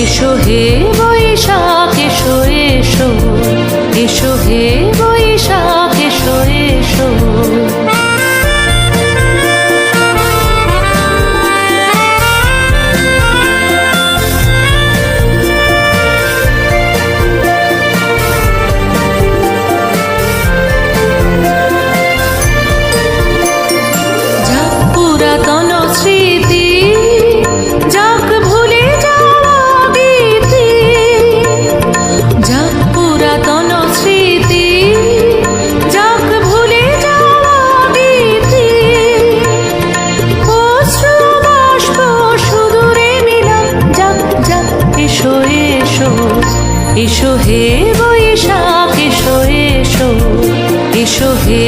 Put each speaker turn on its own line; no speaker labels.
এসো হে বৈশাখ এসো এসো, এসো হে বৈশাখ এসো এসো। যাক পুরাতন স্মৃতি, যাক ভুলে যাওয়া গীতি, যাক পুরাতন স্মৃতি, যাক ভুলে যাওয়া গীতি। অশ্রু বাষ্প সুদূরে মিলন, যাক যাক এসো এসো, এসো হে বৈশাখ এসো এসো, এসো হে